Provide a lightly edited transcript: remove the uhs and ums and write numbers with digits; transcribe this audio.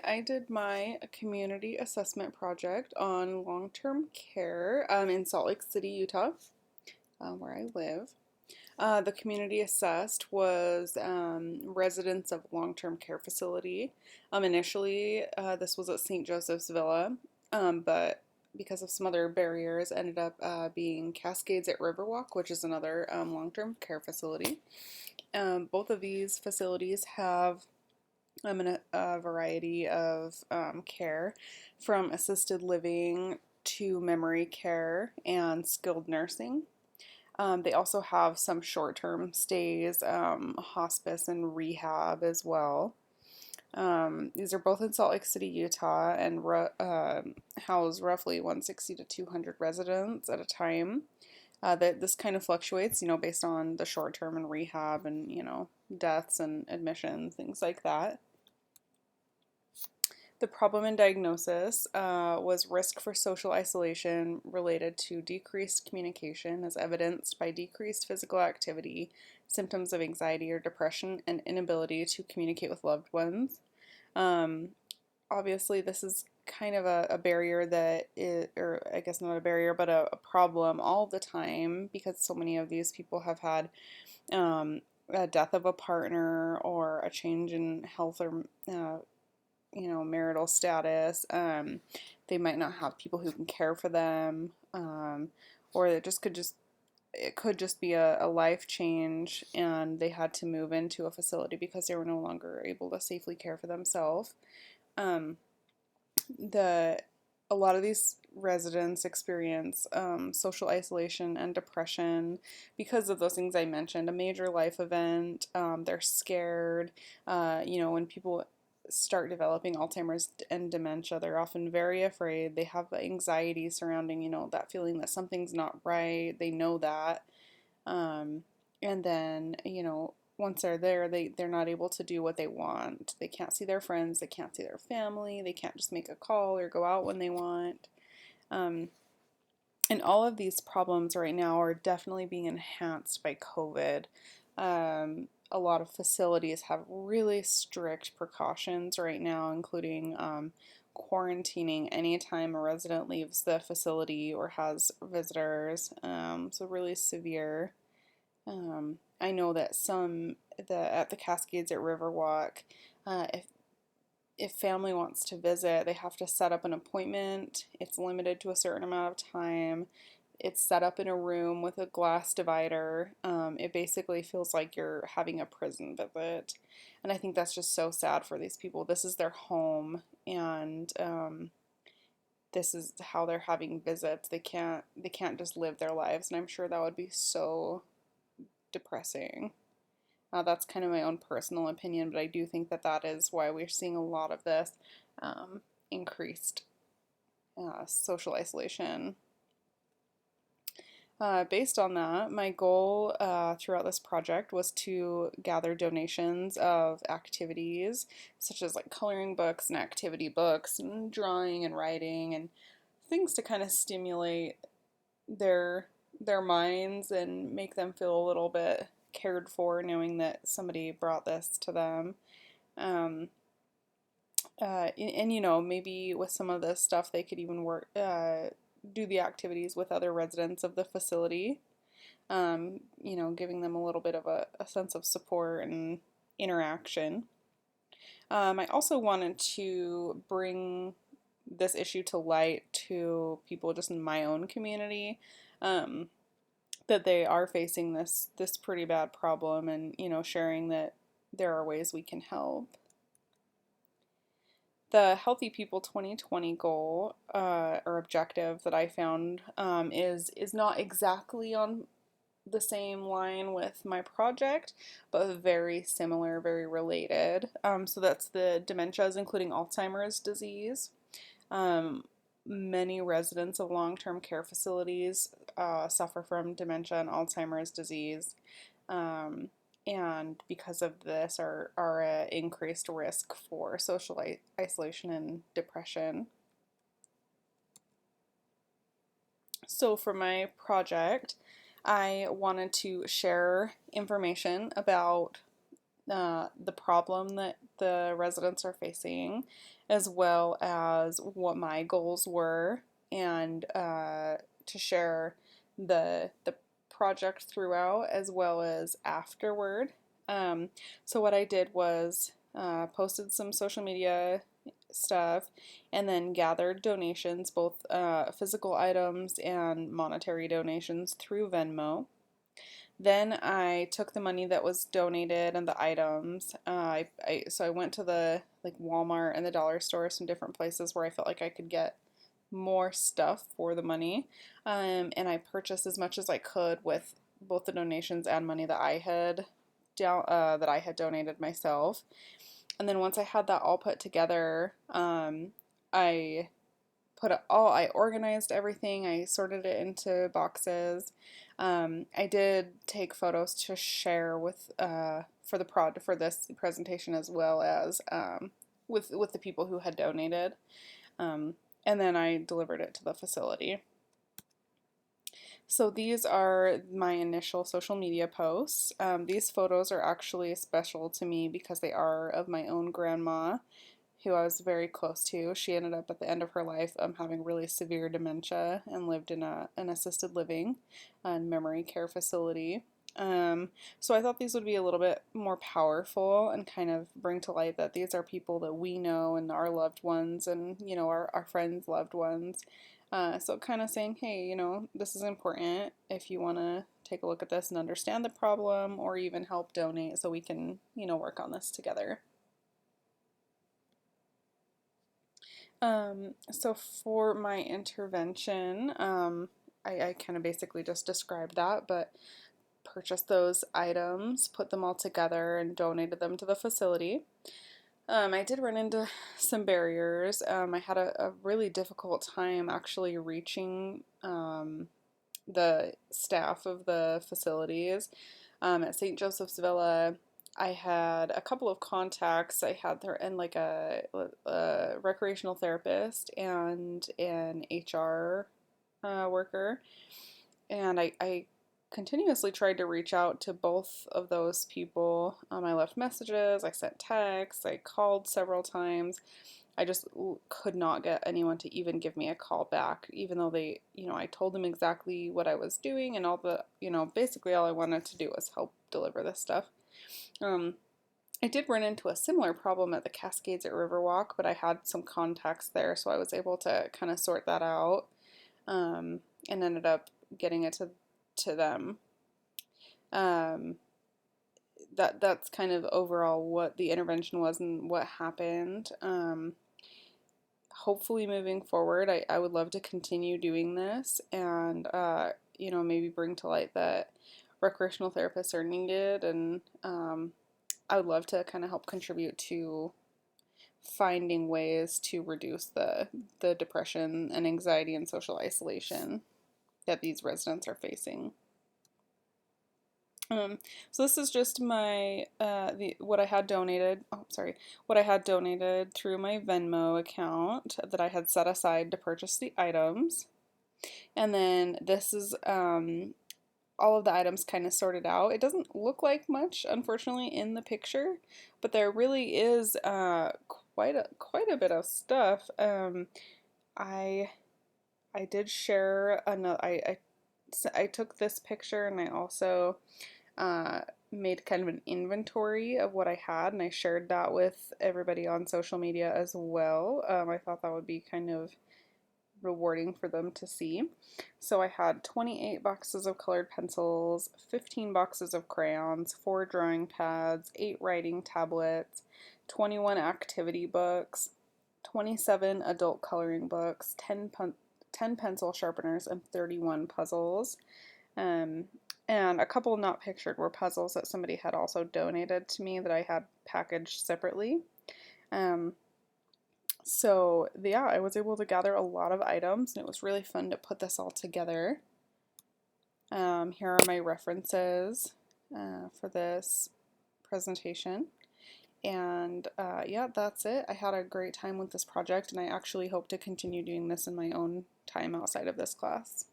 I did my community assessment project on long-term care in Salt Lake City, Utah, where I live. The community assessed was residents of long-term care facility. Initially, this was at St. Joseph's Villa, but because of some other barriers, ended up being Cascades at Riverwalk, which is another long-term care facility. Both of these facilities have a variety of care, from assisted living to memory care and skilled nursing. They also have some short-term stays, hospice and rehab as well. These are both in Salt Lake City, Utah, and house roughly 160 to 200 residents at a time. That this kind of fluctuates, based on the short-term and rehab and, deaths and admissions, things like that. The problem in diagnosis was risk for social isolation related to decreased communication, as evidenced by decreased physical activity, symptoms of anxiety or depression, and inability to communicate with loved ones. Um, Obviously, this is kind of a barrier that is, or I guess not a barrier, but a problem all the time, because so many of these people have had a death of a partner or a change in health or marital status. They might not have people who can care for them, or it could just be a life change, and they had to move into a facility because they were no longer able to safely care for themselves. Um, the A lot of these residents experience social isolation and depression because of those things I mentioned. A major life event, they're scared. When people start developing Alzheimer's and dementia, they're often very afraid. They have anxiety surrounding, that feeling that something's not right. They know that. And then, once they're there, they're not able to do what they want. They can't see their friends, they can't see their family, they can't just make a call or go out when they want. Um, and all of these problems right now are definitely being enhanced by COVID. A lot of facilities have really strict precautions right now, including quarantining anytime a resident leaves the facility or has visitors. So really severe. I know that at the Cascades at Riverwalk, if family wants to visit, they have to set up an appointment. It's limited to a certain amount of time. It's set up in a room with a glass divider. It basically feels like you're having a prison visit, and I think that's just so sad for these people. This is their home, and this is how they're having visits. They can't just live their lives, and I'm sure that would be so depressing. That's kind of my own personal opinion, but I do think that that is why we're seeing a lot of this increased social isolation. Based on that, my goal throughout this project was to gather donations of activities such as like coloring books and activity books and drawing and writing and things to kind of stimulate their their minds and make them feel a little bit cared for, knowing that somebody brought this to them. Um, maybe with some of this stuff, they could even do the activities with other residents of the facility. Giving them a little bit of a sense of support and interaction. I also wanted to bring this issue to light to people just in my own community. Um, that they are facing this pretty bad problem, and sharing that there are ways we can help. The Healthy People 2020 goal or objective that I found is not exactly on the same line with my project, but very similar, very related. So that's the dementias, including Alzheimer's disease. Um, Many residents of long-term care facilities suffer from dementia and Alzheimer's disease, um, and because of this are at increased risk for social isolation and depression. So for my project, I wanted to share information about the problem that the residents are facing, as well as what my goals were, and to share the project throughout as well as afterward. So what I did was posted some social media stuff and then gathered donations, both physical items and monetary donations through Venmo. Then I took the money that was donated and the items. So I went to the like Walmart and the dollar store, some different places where I felt like I could get more stuff for the money. And I purchased as much as I could with both the donations and money that that I had donated myself. And then once I had that all put together, I I organized everything. I sorted it into boxes. I did take photos to share with for this presentation as well as with the people who had donated. Um, and then I delivered it to the facility. So these are my initial social media posts. These photos are actually special to me because they are of my own grandma, who I was very close to. She ended up at the end of her life having really severe dementia and lived in an assisted living and memory care facility. So I thought these would be a little bit more powerful and kind of bring to light that these are people that we know and our loved ones and, our friends' loved ones. So kind of saying, hey, this is important if you want to take a look at this and understand the problem or even help donate so we can, work on this together. So for my intervention, I kind of basically just described that, but purchased those items, put them all together, and donated them to the facility. I did run into some barriers. I had a really difficult time actually reaching the staff of the facilities. At St. Joseph's Villa, I had a couple of contacts. I had there and like a recreational therapist and an HR worker, and I continuously tried to reach out to both of those people. I left messages, I sent texts, I called several times. I just could not get anyone to even give me a call back, even though I told them exactly what I was doing and basically all I wanted to do was help deliver this stuff. Um, I did run into a similar problem at the Cascades at Riverwalk, but I had some contacts there, so I was able to kind of sort that out, and ended up getting it to them. Um, that's kind of overall what the intervention was and what happened. Hopefully moving forward, I would love to continue doing this and, maybe bring to light that recreational therapists are needed. And I would love to kind of help contribute to finding ways to reduce the depression and anxiety and social isolation that these residents are facing. So this is just my what I had donated. Oh, sorry, what I had donated through my Venmo account that I had set aside to purchase the items, and then this is all of the items kind of sorted out. It doesn't look like much, unfortunately, in the picture, but there really is quite a bit of stuff. I I did share another. I took this picture and I also uh, made kind of an inventory of what I had, and I shared that with everybody on social media as well. I thought that would be kind of rewarding for them to see. So I had 28 boxes of colored pencils, 15 boxes of crayons, 4 drawing pads, 8 writing tablets, 21 activity books, 27 adult coloring books, 10 pencil sharpeners, and 31 puzzles. Um, and a couple not pictured were puzzles that somebody had also donated to me that I had packaged separately. Um, so yeah, I was able to gather a lot of items and it was really fun to put this all together. Here are my references for this presentation. And yeah, that's it. I had a great time with this project and I actually hope to continue doing this in my own time outside of this class.